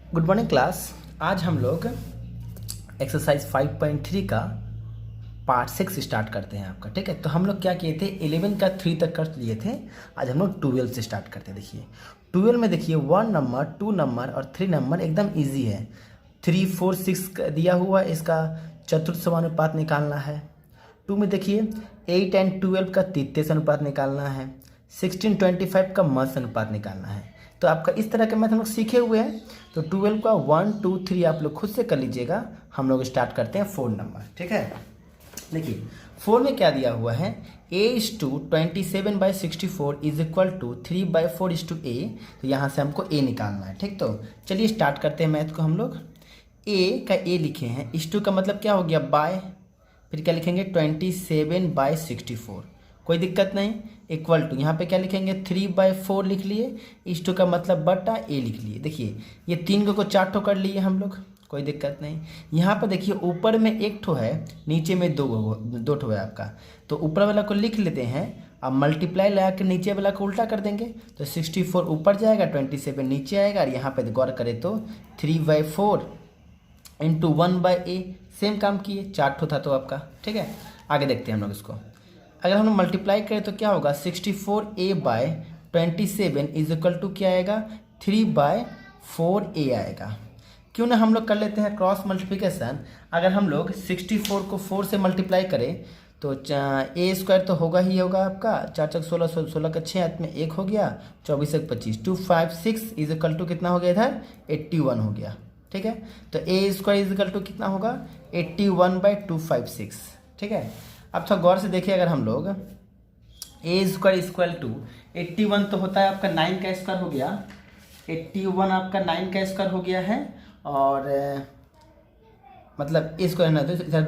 Good morning class. आज हम लोग एक्सरसाइज 5.3 का पार्ट 6 स्टार्ट करते हैं आपका। ठीक है, तो हम लोग क्या किए थे, 11 का 3 तक कर लिए थे। आज हम लोग 12 से स्टार्ट करते हैं। देखिए 12 में देखिए 1 नंबर, 2 नंबर और 3 नंबर एकदम इजी है। 3, 4, 6 दिया हुआ, इसका चतुर्थ समानुपात निकालना है। 2 में देखिए 8 एंड 12 का तृतीय अनुपात निकालना है। 16, 25 का मध्य अनुपात निकालना है। तो आपका इस तरह के मैथ हम लोग सीखे हुए हैं। तो 12 का 1, 2, 3 आप लोग खुद से कर लीजिएगा। हम लोग स्टार्ट करते हैं 4 नंबर। ठीक है, देखिए 4 में क्या दिया हुआ है, a/27/64 is equal to 3/4 a। तो यहाँ से हमको a निकालना है। ठीक, तो चलिए स्टार्ट करते हैं मैथ को। हम लोग a का a लिखे हैं, इस टू का मतलब क्या हो गया बाय, फिर क्या लिखेंगे 27/64, कोई दिक्कत नहीं, इक्वल टू यहाँ पे क्या लिखेंगे 3/4 लिख लिए, इस टू का मतलब बटा a लिख लिए। देखिए ये 3 को 4 ठो कर लिए हम लोग, कोई दिक्कत नहीं। यहाँ पर देखिए ऊपर में 1 ठो है, नीचे में 2 ठो है आपका। तो ऊपर वाला को लिख लेते हैं, अब मल्टीप्लाई लगा के नीचे वाला को उल्टा कर देंगे। तो 64 ऊपर जाएगा, 27 नीचे आएगा, और यहाँ पे गौर करें तो 3/4 इंटू 1/a, सेम काम किए, 4 ठो था तो आपका। ठीक है, आगे देखते हैं हम लोग इसको। अगर हम लोग मल्टीप्लाई करें तो क्या होगा, 64a/27 इज इक्वल टू क्या आएगा 3/4a आएगा। क्यों ना हम लोग कर लेते हैं क्रॉस मल्टीप्लिकेशन। अगर हम लोग 64 को 4 से मल्टीप्लाई करें तो a स्क्वायर तो होगा ही होगा आपका, 4 चक 16, 16 का 6 हाथ में 1 हो गया, 24 एक 25, 256 इज इक्वल टू कितना हो गया इधर 81 हो गया। ठीक है, तो a square is equal to कितना होगा 81/256। ठीक है, अब थोड़ा गौर से देखिए, अगर हम लोग a स्क्वायर इक्वल टू 81 तो होता है आपका 9 का स्क्वायर हो गया, 81 आपका 9 का स्क्वायर हो गया है, और मतलब इसको है ना तो इधर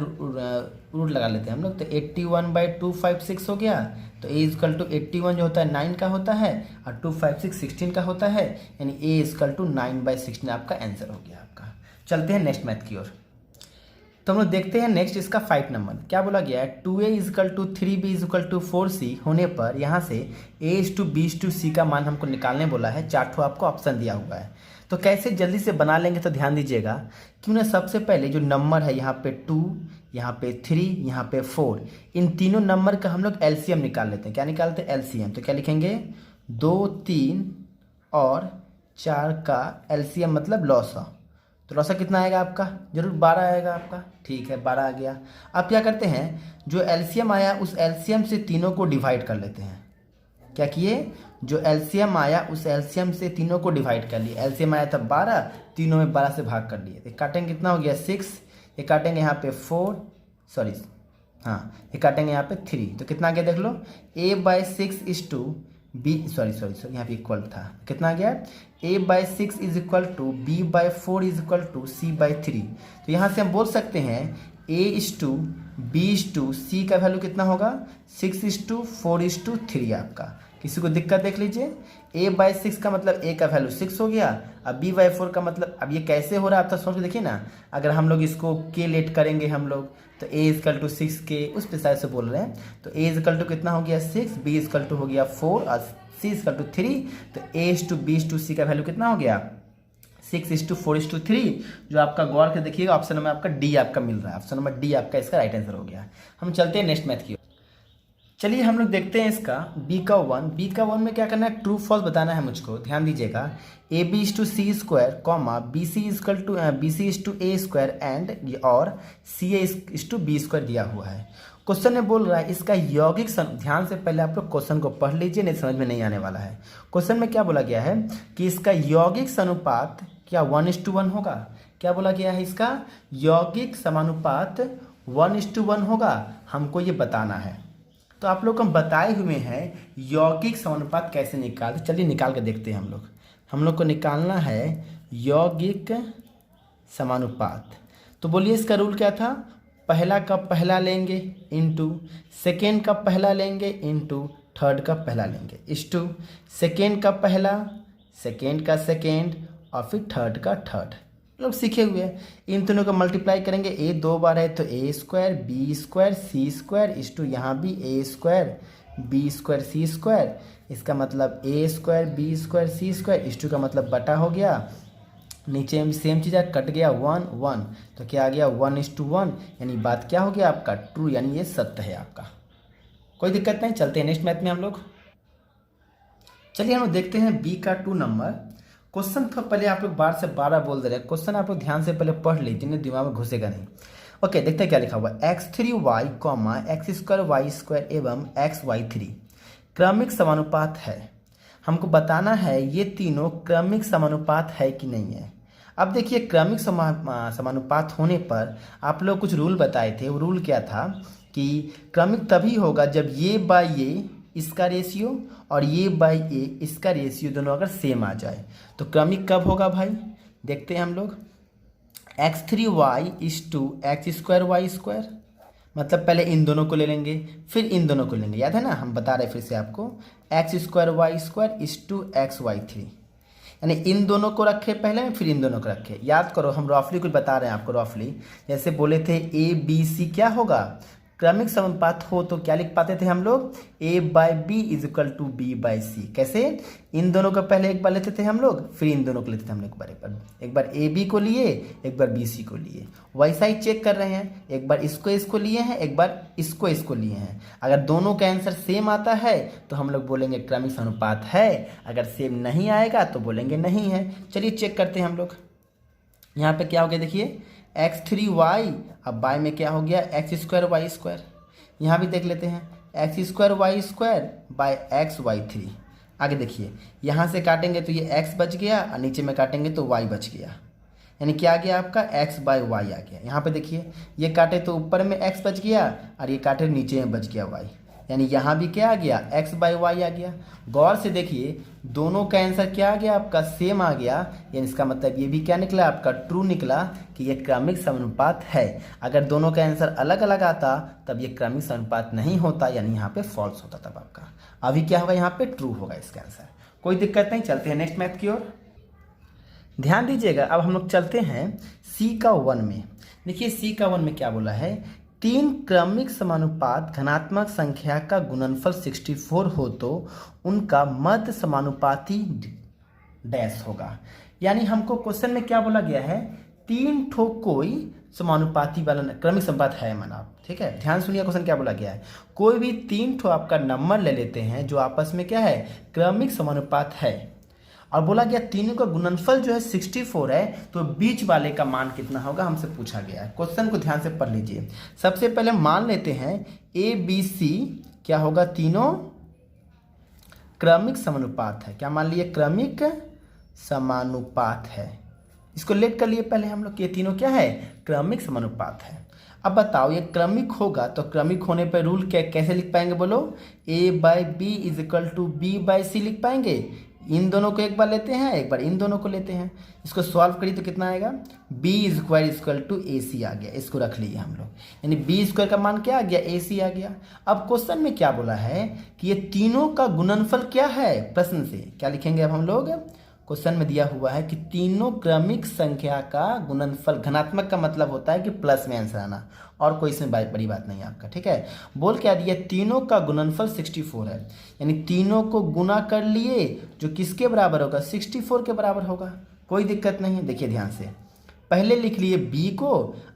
रूट लगा लेते हैं हम लोग। तो 81/256 हो गया। तो a इक्वल टू 81 जो होता है 9 का होता है, और 256 16 का होता है, यानी a इक्वल टू 9/16 आपका आंसर हो गया आपका। चलते हैं नेक्स्ट मैथ की ओर। तो हम लोग देखते हैं नेक्स्ट इसका 5 नंबर क्या बोला गया है, 2a equal to 3b equal to 4c होने पर यहाँ से a/b/c का मान हमको निकालने बोला है। 4 ठो आपको ऑप्शन दिया हुआ है। तो कैसे जल्दी से बना लेंगे तो ध्यान दीजिएगा। क्यों ना सबसे पहले जो नंबर है यहाँ पे 2, यहाँ पे 3, यहाँ पे 4, इन तीनों नंबर का हम लोग एलसीएम निकाल लेते हैं। क्या निकालते हैं एलसीएम, तो क्या लिखेंगे 2, 3 और 4 का एलसीएम मतलब लॉसा। तो लॉसा कितना आएगा आपका, जरूर 12 आएगा आपका। ठीक है, 12 आ गया। अब क्या करते हैं, जो एलसीएम आया उस एलसीएम से तीनों को डिवाइड कर लेते हैं। क्या किए, जो एलसीएम आया उस एलसीएम से तीनों को डिवाइड कर लिए। एलसीएम आया था 12, तीनों में 12 से भाग कर लिए। तो काटेंगे कितना हो गया 6, ये काटेंगे यहाँ पे 4, सॉरी हाँ ये काटेंगे यहाँ पे 3, तो कितना आ गया देख लो, a/6 is to b, sorry यहाँ पे इक्वल था, कितना आ गया a/6 is equal to b/4 is equal to c/3। तो यहाँ से हम बोल सकते हैं a/b/c का वैल्यू कितना होगा 6/4/3 आपका। किसी को दिक्कत देख लीजिए, a/6 का मतलब a का वैल्यू 6 हो गया, अब b/4 का मतलब, अब ये कैसे हो रहा है आप तो सोच के देखिए ना। अगर हम लोग इसको के लेट करेंगे हम लोग तो a इक्वल टू 6 के उस हिसाब से बोल रहे हैं। तो a इक्वल टू कितना हो गया 6, b इक्वल टू हो गया 4 और c इक्वल टू 3। तो a/b/c का वैल्यू कितना हो गया 6/4/3। जो आपका गौर के देखिएगा ऑप्शन नंबर आपका डी आपका मिल रहा है। ऑप्शन नंबर डी आपका इसका राइट आंसर हो गया। हम चलते हैं नेक्स्ट मैथ की। चलिए हम लोग देखते हैं इसका b का 1 में क्या करना है, ट्रू फॉल्स बताना है मुझको। ध्यान दीजिएगा, ab/c square comma bc to a square and और ca/b स्क्वायर दिया हुआ है। क्वेश्चन में बोल रहा है इसका यौगिक ध्यान से पहले आप लोग क्वेश्चन को पढ़ लीजिए, नहीं समझ में नहीं आने वाला है। क्वेश्चन में क्या बोला गया है कि इसका यौगिक समानुपात क्या 1:1 होगा। क्या बोला गया है, इसका यौगिक समानुपात 1:1 होगा, हमको ये बताना है। तो आप लोग को हम बताए हुए हैं यौगिक समानुपात कैसे निकालते, चलिए निकाल के देखते हैं हम लोग को निकालना है यौगिक समानुपात। तो बोलिए इसका रूल क्या था, पहला का पहला लेंगे इंटू सेकेंड का पहला लेंगे इंटू थर्ड का पहला लेंगे, इस टू सेकेंड का पहला, सेकेंड का सेकेंड और फिर थर्ड का थर्ड। लोग सीखे हुए हैं, इन तीनों को मल्टीप्लाई करेंगे। a 2 बार है तो a square b square c square, इस टू यहाँ भी a square b square c square, इसका मतलब a square b square c square, इस टू का मतलब बटा हो गया नीचे में सेम चीज़ है, कट गया 1 1, तो क्या आ गया 1:1, यानी बात क्या हो गया आपका ट्रू, यानी ये सत्य है आपका। कोई दिक्कत नहीं, चलते हैं नेक्स्ट मैथ में हम लोग। चलिए हम लोग देखते हैं बी का 2 नंबर क्वेश्चन। तो पहले आप लोग 12 से 12 बोल दे रहे हैं, क्वेश्चन आप लोग ध्यान से पहले पढ़ लीजिए, नहीं दिमाग में घुसेगा नहीं। ओके, देखते हैं क्या लिखा हुआ है। x3y, x² y² एवं xy3 क्रमिक समानुपात है। हमको बताना है ये तीनों क्रमिक समानुपात है कि नहीं है। अब देखिए, क्रमिक समानुपात होने पर आप लोग कुछ रूल बताए थे। वो रूल क्या था कि क्रमिक तभी होगा जब ये बाय ये इसका रेशियो और ये बाय ये इसका रेशियो दोनों अगर सेम आ जाए। तो क्रमिक कब होगा भाई, देखते हैं हम लोग। x3y = x² y², मतलब पहले इन दोनों को ले लेंगे फिर इन दोनों को लेंगे, याद है ना, हम बता रहे फिर से आपको। x² y² = xy3, यानी इन दोनों को रखे पहले फिर इन दोनों को रखे। याद करो, हम रफली कुछ बता रहे हैं आपको। रफली जैसे बोले थे ABC क्या होगा, क्रमिक समानुपात हो तो क्या लिख पाते थे हम लोग, A/B = B/C। कैसे, इन दोनों को पहले एक बार लेते थे हम लोग, फिर इन दोनों को लेते थे हम लोग एक बार AB को लिए, एक बार BC को लिए। वैसा ही चेक कर रहे हैं, एक बार इसको लिए हैं, एक बार इसको लिए हैं। अगर दोनों का आंसर सेम आता है तो हम लोग बोलेंगे क्रमिक समानुपात है, अगर सेम नहीं आएगा तो बोलेंगे नहीं है। चलिए चेक करते हैं हम लोग। यहाँ पे क्या हो गया देखिए, x3y, अब y में क्या हो गया x² y²। यहाँ भी देख लेते हैं x² y² बाय xy3। आगे देखिए, यहाँ से काटेंगे तो ये x बच गया और नीचे में काटेंगे तो y बच गया, यानी क्या आ गया आपका x/y आ गया। यहाँ पे देखिए, ये काटे तो ऊपर में x बच गया और ये काटे नीचे में बच गया y, यानी यहाँ भी क्या आ गया x/y आ गया। गौर से देखिए, दोनों का आंसर क्या आ गया आपका, सेम आ गया, यानी इसका मतलब ये भी क्या निकला आपका, ट्रू निकला कि ये क्रमिक समानुपात है। अगर दोनों का आंसर अलग अलग आता तब ये क्रमिक समानुपात नहीं होता, यानी यहाँ पे फॉल्स होता तब आपका। अभी क्या होगा, यहाँ पे ट्रू होगा इसका आंसर। कोई दिक्कत नहीं, चलते हैं नेक्स्ट मैथ की ओर। ध्यान दीजिएगा, अब हम लोग चलते हैं C का 1 में। देखिए C का 1 में क्या बोला है, 3 क्रमिक समानुपात धनात्मक संख्या का गुणनफल 64 हो तो उनका मध्य समानुपाती डैश होगा। यानी हमको क्वेश्चन में क्या बोला गया है, 3 ठो कोई समानुपाती वाला क्रमिक समानुपात है माना, ठीक है। ध्यान सुनिए, क्वेश्चन क्या बोला गया है, कोई भी 3 ठो आपका नंबर ले लेते हैं जो आपस में क्या है, क्रमिक समानुपात है, और बोला गया तीनों का गुणनफल जो है 64 है, तो बीच वाले का मान कितना होगा हमसे पूछा गया है। क्वेश्चन को ध्यान से पढ़ लीजिए। सबसे पहले मान लेते हैं ABC क्या होगा, तीनों क्रमिक समानुपात है। क्या मान लिए, क्रमिक समानुपात है। इसको लेट कर लिए पहले हम लोग कि ये तीनों क्या है, क्रमिक समानुपात है। अब बताओ, ये क्रमिक होगा तो क्रमिक होने पर रूल क्या कैसे लिख पाएंगे, बोलो, A/B = B/C लिख पाएंगे। इन दोनों को एक बार लेते हैं, एक बार इन दोनों को लेते हैं। इसको सॉल्व करिए तो कितना आएगा, B² = AC आ गया। इसको रख लिए हम लोग, यानी B² का मान क्या आ गया, AC आ गया। अब क्वेश्चन में क्या बोला है कि ये तीनों का गुणनफल क्या है, प्रश्न से क्या लिखेंगे अब हम लोग। क्वेश्चन में दिया हुआ है कि तीनों क्रमिक संख्या का गुणनफल, धनात्मक का मतलब होता है कि प्लस में आंसर आना, और कोई इसमें बड़ी बात नहीं है आपका, ठीक है। बोल क्या दिया, तीनों का गुणनफल 64 है, यानी तीनों को गुना कर लिए जो किसके बराबर होगा, 64 के बराबर होगा। कोई दिक्कत नहीं है। देखिए ध्यान से, पहले लिख लिए B को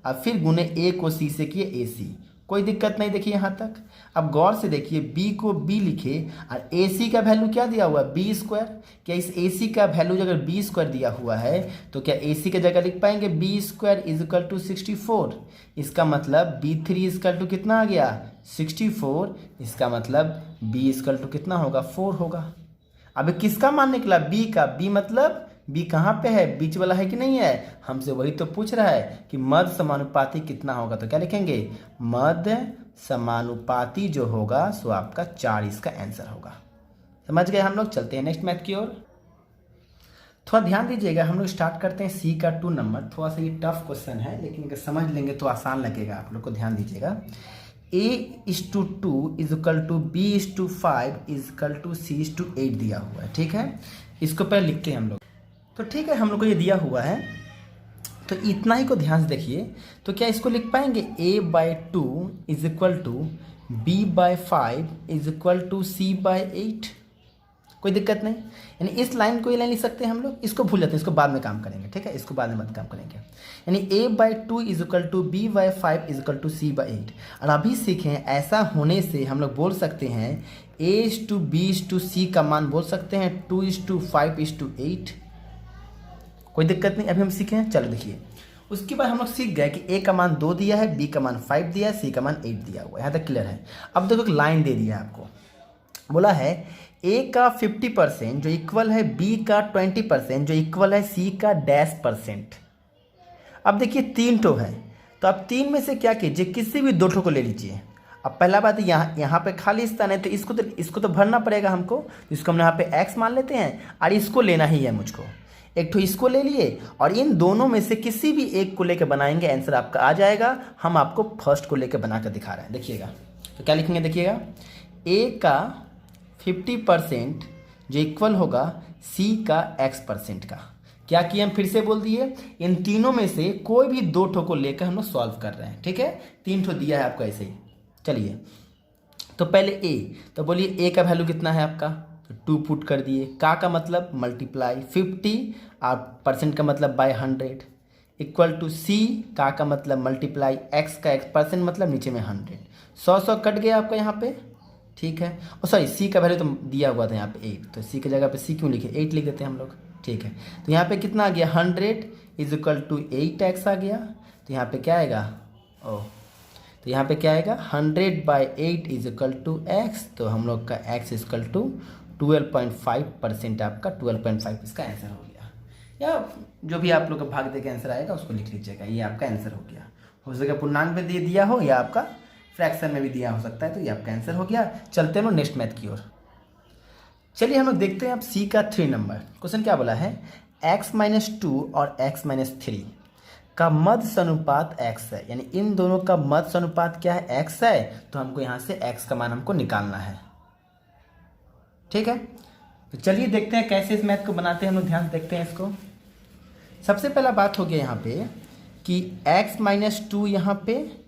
और फिर गुने A को C से किए AC, कोई दिक्कत नहीं। देखिए यहाँ तक। अब गौर से देखिए, B को B लिखे और AC का वैल्यू क्या दिया हुआ है, B²। क्या इस AC का वैल्यू अगर B² दिया हुआ है तो क्या AC की जगह लिख पाएंगे B² = 64। इसका मतलब B3 = कितना आ गया, 64। इसका मतलब B = कितना होगा, 4 होगा। अब किसका मान निकला, B का। B मतलब B कहाँ पे है, बीच वाला है कि नहीं है, हमसे वही तो पूछ रहा है कि मध्य समानुपाती कितना होगा। तो क्या लिखेंगे, मध्य समानुपाती जो होगा सो आपका 4 इसका आंसर होगा। समझ गए हम लोग। चलते हैं नेक्स्ट मैथ की ओर। थोड़ा ध्यान दीजिएगा, हम लोग स्टार्ट करते हैं C का 2 नंबर। थोड़ा सा ये टफ क्वेश्चन है, लेकिन अगर समझ लेंगे तो आसान लगेगा आप लोग को। ध्यान दीजिएगा, A/2 = B/5 = C/8 दिया हुआ है, ठीक है। इसको पहले लिखते हैं हम लोग। तो ठीक है, हम लोग को ये दिया हुआ है, तो इतना ही को ध्यान से देखिए। तो क्या इसको लिख पाएंगे, A/2 = B/5 = C/8। कोई दिक्कत नहीं। यानी इस लाइन को ये लाइन लिख सकते हैं हम लोग, इसको भूल जाते हैं, इसको बाद में काम करेंगे, ठीक है, इसको बाद में मत काम करेंगे। यानी a/2 is equal to b/5 is equal to c/8। और अभी सीखें ऐसा होने से हम लोग बोल सकते हैं a/b/c का मान बोल सकते हैं 2:5:8। कोई दिक्कत नहीं, अभी हम सीखे हैं। चलो देखिए, उसके बाद हम लोग सीख गए कि a का मान 2 दिया है, b का मान 5 दिया है, c का मान 8 दिया हुआ है। यहाँ तक क्लियर है। अब देखो एक लाइन दे दिया है आपको, बोला है a का 50% जो इक्वल है b का 20% जो इक्वल है c का -%। अब देखिए 3 ठो है, तो आप 3 में से क्या कीजिए, किसी भी 2 ठो को ले लीजिए। अब पहला बात यहाँ पे खाली स्थान है, तो इसको तो भरना पड़ेगा हमको। इसको हम यहाँ पे x मान लेते हैं और इसको लेना ही है मुझको। एक ठो इसको ले लिए और इन दोनों में से किसी भी एक को लेकर बनाएंगे, आंसर आपका आ जाएगा। हम आपको फर्स्ट को लेकर बनाकर दिखा रहे हैं, देखिएगा। तो क्या लिखेंगे, देखिएगा a का 50% जो इक्वल होगा c का x% का। क्या किया हम, फिर से बोल दिए, इन तीनों में से कोई भी 2 ठो को लेकर हम लोग सॉल्व कर रहे हैं, ठीक है। 3 ठो दिया है आपको ऐसे ही। चलिए, तो पहले a, तो बोलिए a का वैल्यू कितना है आपका, तो 2 पुट कर दिए। का मतलब मल्टीप्लाई 50 और परसेंट का मतलब बाय 100 इक्वल टू c का मतलब मल्टीप्लाई x का x% मतलब नीचे में 100। 100 कट गया आपका यहाँ पे, ठीक है। और सॉरी, c का वैल्यू तो दिया हुआ था यहाँ पे 8, तो c की जगह पे c क्यों लिखे, 8 लिख देते हैं हम लोग, ठीक है। तो यहाँ पे कितना आ गया, 100 इज इक्वल टू 8x आ गया। तो यहाँ पे क्या आएगा, तो यहाँ पे क्या आएगा, 100/8 इज इक्वल टू x। तो हम लोग का x इज इक्वल टू 12.5% आपका 12.5 इसका आंसर हो गया। या जो भी आप लोग का भाग दे के आंसर आएगा उसको लिख लीजिएगा, ये आपका आंसर हो गया। हो सके पूर्णांक में दे दिया हो या आपका फ्रैक्शन में भी दिया हो सकता है, तो ये आपका आंसर हो गया। चलते हैं नेक्स्ट मैथ की ओर। चलिए हम लोग देखते हैं अब c का 3 नंबर क्वेश्चन। क्या बोला है, x-2 और x-3 का मध्य अनुपात x है। यानी इन दोनों का मध्य अनुपात क्या है, x है। तो हमको यहाँ से x का मान हमको निकालना है, ठीक है। तो चलिए देखते हैं कैसे इस मैथ को बनाते हैं हम लोग, ध्यान से देखते हैं इसको। सबसे पहला बात हो गया यहाँ पे कि x-2 यहाँ पे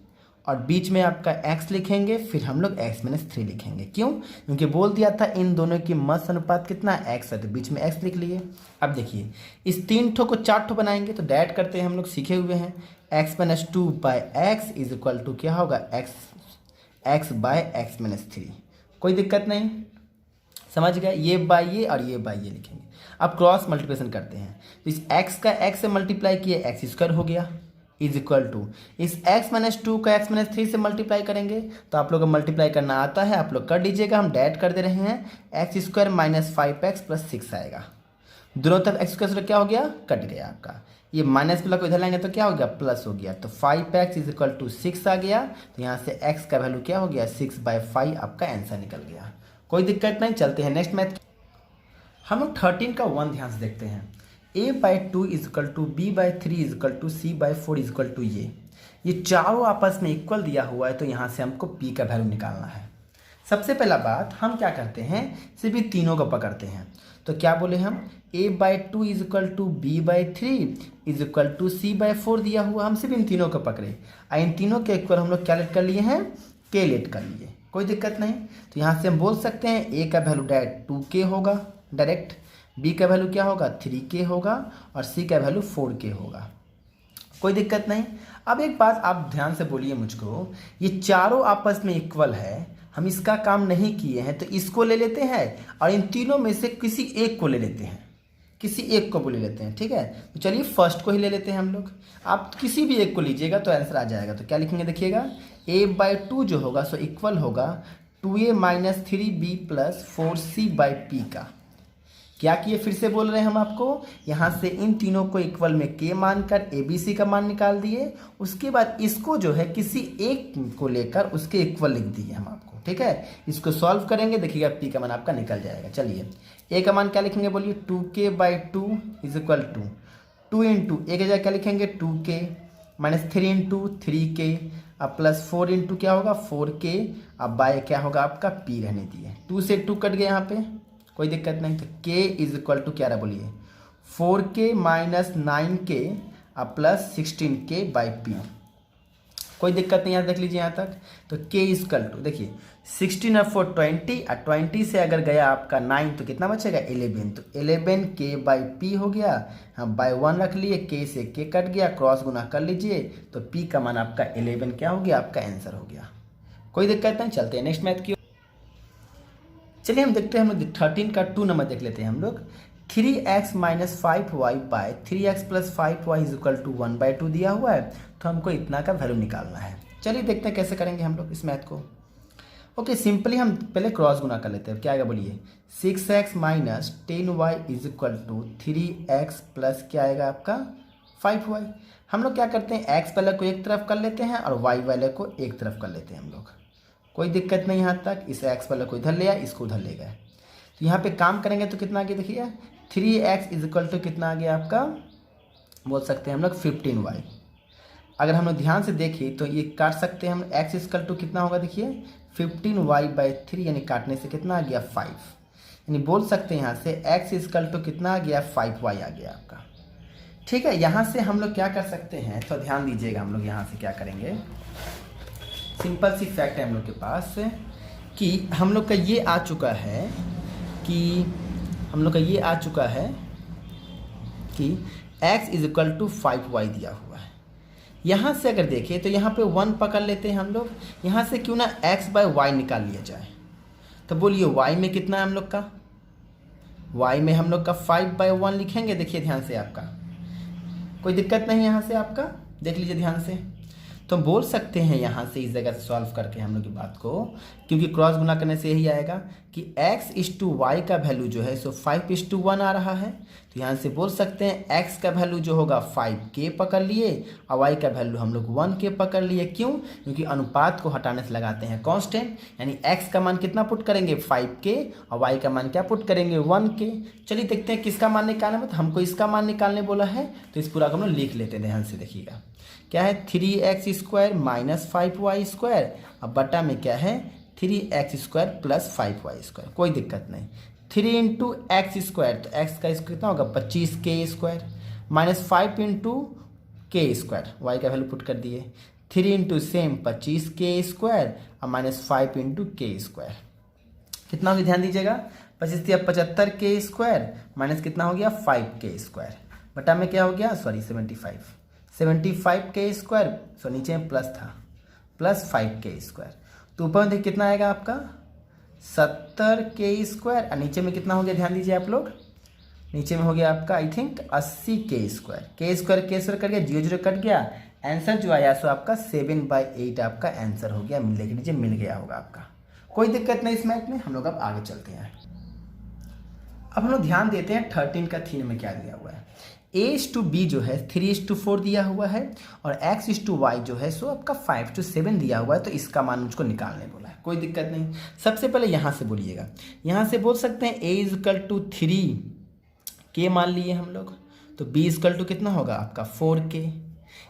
और बीच में आपका x लिखेंगे, फिर हम लोग x-3 लिखेंगे। क्यों, क्योंकि बोल दिया था इन दोनों की मध्य अनुपात कितना है, x है, तो बीच में x लिख लिए। अब देखिए इस 3 ठो को 4 ठो बनाएंगे, तो डैट करते हैं, हम लोग सीखे हुए हैं। x-2/x इज इक्वल टू क्या होगा, x/x-3। कोई दिक्कत नहीं, समझ गए, ये बाय ये और ये बाय ये लिखेंगे। अब क्रॉस मल्टीप्लिकेशन करते हैं, तो इस x का x से मल्टीप्लाई किए, x² हो गया इज इक्वल टू इस x-2 का x-3 से मल्टीप्लाई करेंगे। तो आप लोग को मल्टीप्लाई करना आता है, आप लोग कर दीजिएगा। हम डैट कर दे रहे हैं, x² - 5x + 6 आएगा। दोनों तरफ x² क्या हो गया, कट गया आपका। ये माइनस प्लस को इधर लाएंगे तो क्या हो गया, प्लस हो गया। तो 5x इज इक्वल टू 6 आ गया। तो यहाँ से x का वैल्यू क्या हो गया, 6/5 आपका आंसर निकल गया। कोई दिक्कत नहीं, चलते हैं नेक्स्ट मैथ। हम लोग 13 का 1 ध्यान से देखते हैं। a/2 is equal to b/3 is equal to c/4 is equal to ये चारों आपस में इक्वल दिया हुआ है। तो यहाँ से हमको p का वैल्यू निकालना है। सबसे पहला बात हम क्या करते हैं, सिर्फ तीनों को पकड़ते हैं। तो क्या बोले हम, a/2 is equal to b/3 is equal to c/4 दिया हुआ, हम सिर्फ इन तीनों को पकड़े। इन तीनों के इक्वल हम लोग क्या लेट कर लिए हैं, k लेट कर लिए। कोई दिक्कत नहीं। तो यहाँ से हम बोल सकते हैं a का वैल्यू डायरेक्ट 2k होगा डायरेक्ट, b का वैल्यू क्या होगा 3k होगा और c का वैल्यू 4k होगा। कोई दिक्कत नहीं। अब एक बात आप ध्यान से बोलिए मुझको, ये चारों आपस में इक्वल है, हम इसका काम नहीं किए हैं, तो इसको ले लेते हैं और इन तीनों में से किसी एक को ले लेते हैं, किसी एक को ले लेते हैं, ठीक है। तो चलिए फर्स्ट को ही ले लेते हैं हम लोग। आप किसी भी एक को लीजिएगा तो आंसर आ जाएगा। तो क्या लिखेंगे, देखिएगा a/2 जो होगा सो इक्वल होगा 2a - 3b + 4c/p का। क्या किए, फिर से बोल रहे हैं हम आपको, यहाँ से इन तीनों को इक्वल में k मानकर abc का मान निकाल दिए। उसके बाद इसको जो है किसी एक को लेकर उसके इक्वल लिख दिए हम आपको, ठीक है। इसको सॉल्व करेंगे, देखिएगा p का मान आपका निकल जाएगा। चलिए a का मान क्या लिखेंगे, बोलिए 2k/2 is equal to 2 into a की जगह क्या लिखेंगे 2k - 3 इंटू 3k अब +4 इंटू क्या होगा 4k, अब बाय क्या होगा आपका p रहने दिए। 2 से 2 कट गए यहाँ पे, कोई दिक्कत नहीं। तो k इज इक्वल टू क्या रहा, बोलिए 4k - 9k अब +16k/p। कोई दिक्कत नहीं, यहाँ देख लीजिए यहाँ तक। तो k इजकल टू देखिए 16 और 4 20 और 20 से अगर गया आपका 9 तो कितना बचेगा 11, तो 11 k बाई पी हो गया। हाँ बाई 1 रख लिए, k से k कट गया, क्रॉस गुना कर लीजिए तो p का मान आपका 11 क्या हो गया, आपका आंसर हो गया। कोई दिक्कत नहीं, चलते हैं नेक्स्ट मैथ की। चलिए हम देखते हैं, हम लोग 13 का 2 नंबर देख लेते हैं हम लोग। 3x minus 5y by 3x plus 5y is equal to 1/2 दिया हुआ है, तो हमको इतना का वैल्यू निकालना है। चलिए देखते हैं कैसे करेंगे हम लोग इस मैथ को। ओके सिंपली हम पहले क्रॉस गुना कर लेते हैं। क्या आएगा बोलिए, 6x minus 10y is equal to 3x plus क्या आएगा आपका 5y। हम लोग क्या करते हैं, x वाले को एक तरफ कर लेते हैं और y वाले को एक तरफ कर लेते हैं हम लोग। कोई दिक्कत नहीं यहाँ तक। इस x वाले को इधर ले आए, इसको उधर ले गए, तो यहाँ पे काम करेंगे तो कितना आ गया देखिए 3x इज इक्वल टू कितना आ गया आपका, बोल सकते हैं हम लोग 15y। अगर हम लोग ध्यान से देखें तो ये काट सकते हैं हम, x इजकल टू कितना होगा देखिए 15y बाई 3, यानी काटने से कितना आ गया 5, यानी बोल सकते हैं यहाँ से x इजकल टू कितना आ गया 5y आ गया आपका। ठीक है, यहाँ से हम लोग क्या कर सकते हैं, तो ध्यान दीजिएगा। हम लोग यहाँ से क्या करेंगे, सिंपल सी फैक्ट है हम लोग के पास कि हम लोग का ये आ चुका है कि x is equal to 5y दिया हुआ है। यहाँ से अगर देखें तो यहाँ पे 1 पकड़ लेते हैं हम लोग, यहाँ से क्यों ना x बाय y निकाल लिया जाए। तो बोलिए y में कितना है हम लोग का, y में हम लोग का 5/1 लिखेंगे। देखिए ध्यान से, आपका कोई दिक्कत नहीं, यहाँ से आपका देख लीजिए ध्यान से। तो हम बोल सकते हैं यहाँ से इस जगह से सॉल्व करके हम लोग की बात को, क्योंकि क्रॉस गुना करने से यही आएगा कि x इज टू वाई का वैल्यू जो है सो 5:1 आ रहा है। तो यहाँ से बोल सकते हैं x का वैल्यू जो होगा 5k पकड़ लिए और y का वैल्यू हम लोग 1k पकड़ लिए। क्यों, क्योंकि अनुपात को हटाने से लगाते हैं कांस्टेंट, यानी x का मान कितना पुट करेंगे 5k और y का मान क्या पुट करेंगे 1k। चलिए देखते हैं किसका मान निकालना है, तो हमको इसका मान निकालने बोला है, तो इस पूरा को हम लोग लिख लेते हैं। ध्यान से देखिएगा क्या है 3x square minus 5y square, अब बटा में क्या है 3x square plus 5y square. कोई दिक्कत नहीं, 3 इंटू एक्स स्क्वायर, तो x का स्क्वायर कितना होगा 25k स्क्वायर, माइनस 5 इंटू के स्क्वायर, y का वैल्यू पुट कर दिए, 3 इंटू सेम 25k स्क्वायर और माइनस 5 इंटू के स्क्वायर। कितना होगा ध्यान दीजिएगा, 25 या 75k स्क्वायर माइनस कितना हो गया 5k स्क्वायर, बटा में क्या हो गया 75k स्क्वायर, सो नीचे में प्लस था, प्लस 5k स्क्वायर। तो ऊपर में देखिए कितना आएगा आपका 70k स्क्वायर और नीचे में कितना हो गया ध्यान दीजिए आप लोग, नीचे में हो गया आपका आई थिंक 80k स्क्वायर। के स्क्वायर कट गया, 0 कट गया, आंसर जो आया सो आपका 7/8 आपका आंसर हो गया। लिख लीजिए, मिल गया होगा आपका। कोई दिक्कत नहीं इस मैथ में। हम लोग अब आगे चलते हैं। अब हम लोग ध्यान देते हैं 13 का 3 में क्या दिया हुआ है। a:b जो है 3:4 दिया हुआ है और x:y जो है सो आपका 5:7 दिया हुआ है, तो इसका मान मुझको निकालने बोला है। कोई दिक्कत नहीं, सबसे पहले यहाँ से बोलिएगा, यहाँ से बोल सकते हैं a = 3k मान लिए हम लोग, तो b = कितना होगा आपका 4k।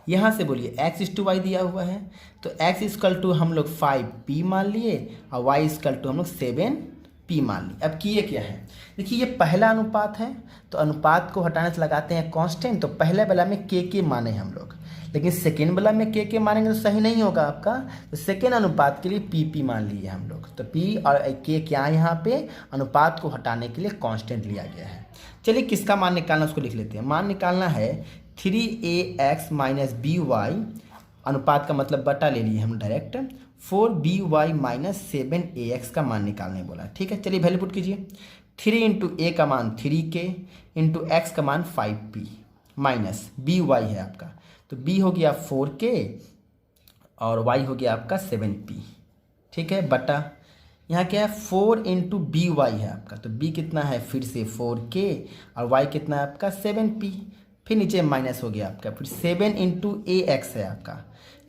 यहाँ से बोलिए x:y दिया हुआ है, तो x = हम लोग 5p मान लिए और y = हम लोग 7p मान लिए। अब किए क्या है, देखिए ये पहला अनुपात है, तो अनुपात को हटाने से लगाते हैं कांस्टेंट, तो पहले वाला में के माने हम लोग, लेकिन सेकेंड वाला में के मानेंगे तो सही नहीं होगा आपका, तो सेकेंड अनुपात के लिए पी मान लिए हम लोग, तो p और के क्या यहाँ पे अनुपात को हटाने के लिए कांस्टेंट लिया गया है। चलिए किसका मान निकालना उसको लिख लेते हैं। मान निकालना है 3ax माइनस by, अनुपात का मतलब बटा ले लिए हम डायरेक्ट, 4by माइनस 7ax का मान निकालने बोला। ठीक है, चलिए वैल्यू पुट कीजिए। 3 इंटू ए का मान 3k इंटू एक्स का मान 5p माइनस by है आपका, तो b हो गया 4k और y हो गया आपका 7p। ठीक है, बटा यहाँ क्या है 4 इंटू by है आपका, तो b कितना है फिर से 4k और y कितना है आपका 7p, फिर नीचे माइनस हो गया आपका, फिर 7 इंटू ax है आपका,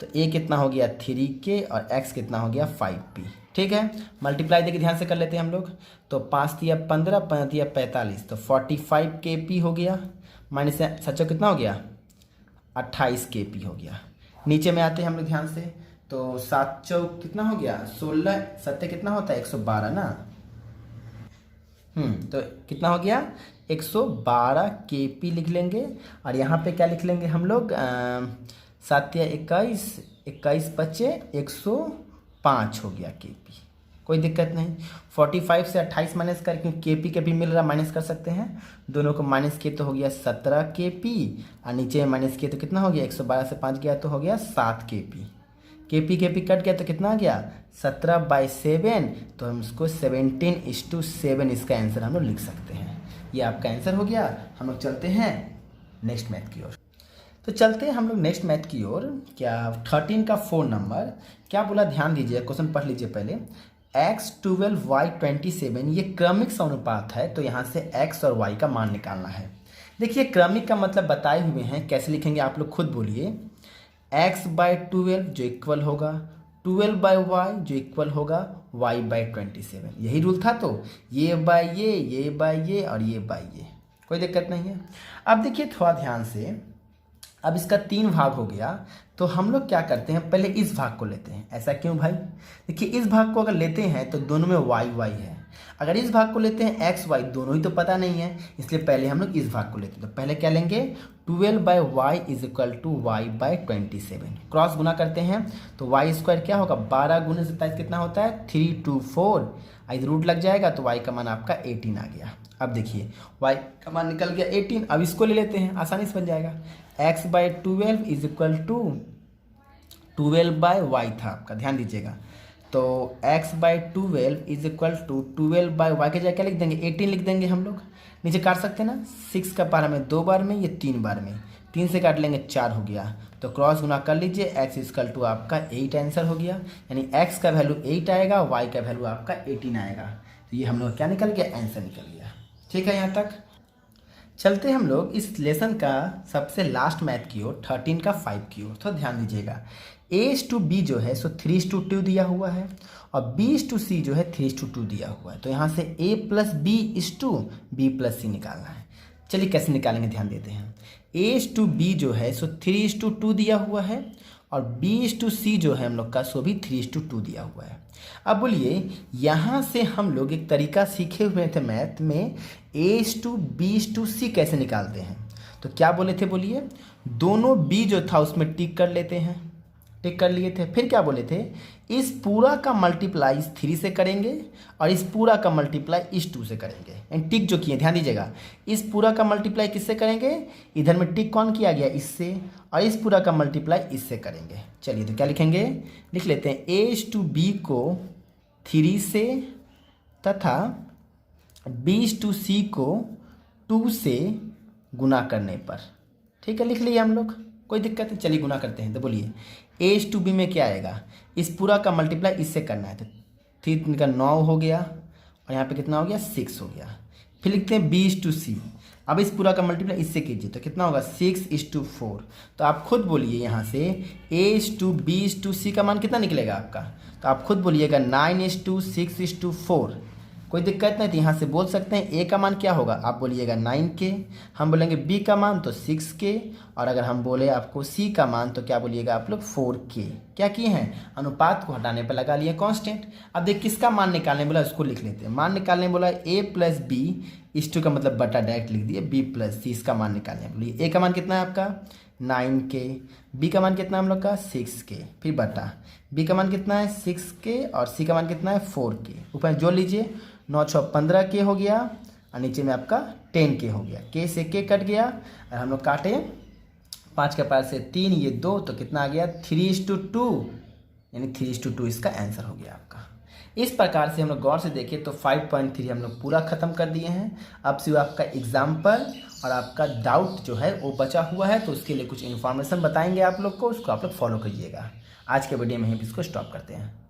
तो a कितना हो गया 3k और x कितना हो गया 5p। ठीक है, मल्टीप्लाई देखिए ध्यान से कर लेते हैं हम लोग, तो 5 दिया 15, 5 दिया 45, तो 45kp हो गया, माइनस से सच्चा कितना हो गया 28kp हो गया। नीचे में आते हैं हम लोग ध्यान से, तो 7 चौक कितना हो गया 16, 7 कितना होता है 112 ना, तो कितना हो गया 112kp लिख लेंगे। और यहाँ पे क्या लिख लेंगे हम लोग 7 या 21, 21 बचे 105 हो गया KP, कोई दिक्कत नहीं। 45 से 28 माइनस करके KP के भी मिल रहा, माइनस कर सकते हैं, दोनों को माइनस किए तो हो गया 17 KP, और नीचे माइनस किए तो कितना हो गया 112 से 5 गया तो हो गया 7 KP। KP कट गया तो कितना आ गया 17/7, तो हम इसको 17:7 इसका आंसर हम लोग लिख सकते हैं। ये आपका आंसर हो गया। हम लोग चलते हैं नेक्स्ट मैथ की ओर। तो चलते हैं हम लोग नेक्स्ट मैथ की ओर। क्या 13 का 4 नंबर क्या बोला, ध्यान दीजिए, क्वेश्चन पढ़ लीजिए पहले। x 12 y 27 ये क्रमिक समानुपात है, तो यहाँ से x और y का मान निकालना है। देखिए क्रमिक का मतलब बताए हुए हैं, कैसे लिखेंगे आप लोग खुद बोलिए। x/12 जो इक्वल होगा 12/y जो इक्वल होगा y/27, यही रूल था। तो ये बाय ये और ये बाय ये, कोई दिक्कत नहीं है। अब देखिए थोड़ा ध्यान से, अब इसका 3 भाग हो गया, तो हम लोग क्या करते हैं, पहले इस भाग को लेते हैं। ऐसा क्यों भाई, देखिए इस भाग को अगर लेते हैं तो दोनों में y है, अगर इस भाग को लेते हैं x y, दोनों ही तो पता नहीं है, इसलिए पहले हम लोग इस भाग को लेते हैं। तो पहले क्या लेंगे 12/y is equal to y/27, cross गुना करते हैं तो y² क्या होगा 12 × 27 कितना होता है 324, इधर रूट लग जाएगा तो y का मान आपका 18 आ गया। अब देखिए y का मान निकल गया 18, अब इसको ले लेते हैं, आसानी से बन जाएगा। x/12 is equal to 12/y था आपका, ध्यान दीजिएगा। तो x/12 is equal to 12/y के जगह क्या लिख देंगे 18 लिख देंगे हम लोग। नीचे काट सकते हैं ना, 6 का पावर में 2 बार में, ये 3 बार में, 3 से काट लेंगे 4 हो गया। तो क्रॉस गुना कर लीजिए, x इक्वल टू आपका 8 आंसर हो गया, यानी x का वैल्यू 8 आएगा, y का वैल्यू आपका 18 आएगा। तो ये हम लोग क्या निकल गया, आंसर निकल गया। ठीक है, यहाँ तक चलते हम लोग इस लेसन का सबसे लास्ट मैथ की ओर, 13 का 5 की ओर। तो ध्यान दीजिएगा, A/B जो है सो 3:2 दिया हुआ है, और B/C जो है 3:2 दिया हुआ है। तो यहाँ से A + B + C निकालना है। चलिए कैसे निकालेंगे, ध्यान देते हैं। A/B जो है सो 3:2 दिया हुआ है, और B/C जो है हम लोग का सो भी 3:2 दिया हुआ है। अब बोलिए, यहाँ से हम लोग एक तरीका सीखे हुए थे मैथ में, A/B/C कैसे निकालते हैं। तो क्या बोले थे बोलिए, दोनों B जो था उसमें टिक कर लेते हैं, टिक कर लिए थे। फिर क्या बोले थे, इस पूरा का मल्टीप्लाई इस 3 से करेंगे, और इस पूरा का मल्टीप्लाई इस 2 से करेंगे। एंड टिक जो किए, ध्यान दीजिएगा, इस पूरा का मल्टीप्लाई किससे करेंगे, इधर में टिक कौन किया गया, इससे, और इस पूरा का मल्टीप्लाई इससे करेंगे। चलिए तो क्या लिखेंगे, लिख लेते हैं A/B को 3 से तथा B/C को 2 से गुना करने पर। ठीक है, लिख लिए हम लोग, कोई दिक्कत नहीं। चलिए गुना करते हैं। तो बोलिए A/B में क्या आएगा, इस पूरा का मल्टीप्लाई इससे करना है, तो 3 का 9 हो गया, और यहाँ पे कितना हो गया 6 हो गया। फिर लिखते हैं B/C, अब इस पूरा का मल्टीप्लाई इससे कीजिए तो कितना होगा 6:4। तो आप खुद बोलिए यहाँ से A/B/C का मान कितना निकलेगा आपका, तो आप खुद बोलिएगा 9:6:4, कोई दिक्कत नहीं। तो यहाँ से बोल सकते हैं A का मान क्या होगा, आप बोलिएगा 9K, हम बोलेंगे B का मान तो 6K, और अगर हम बोले आपको C का मान तो क्या बोलिएगा आप लोग 4K। क्या किए हैं, अनुपात को हटाने पर लगा लिए कांस्टेंट। अब देख किसका मान निकालने बोला, उसको लिख लेते हैं। मान निकालने बोला A + B/2 का मतलब बटा, डायरेक्ट लिख दिए B + C, इसका मान निकालने बोलिए। A का मान कितना है आपका 9K, B का मान कितना है हम लोग का 6K, फिर बटा B का मान कितना है 6K, और C का मान कितना है 4K। ऊपर जोड़ लीजिए, 9 × 6 15K हो गया, और नीचे में आपका 10K हो गया। K से K कट गया, और हम लोग काटे 5 के पास से 3, ये 2, तो कितना आ गया 3:2, यानी 3:2 इसका आंसर हो गया आपका। इस प्रकार से हम लोग गौर से देखें तो 5.3 हम लोग पूरा ख़त्म कर दिए हैं। अब सिर्फ आपका एग्जाम्पल और आपका डाउट जो है वो बचा हुआ है, तो उसके लिए कुछ इन्फॉर्मेशन बताएंगे आप लोग को, उसको आप लोग फॉलो करिएगा। आज के वीडियो में ही इसको स्टॉप करते हैं।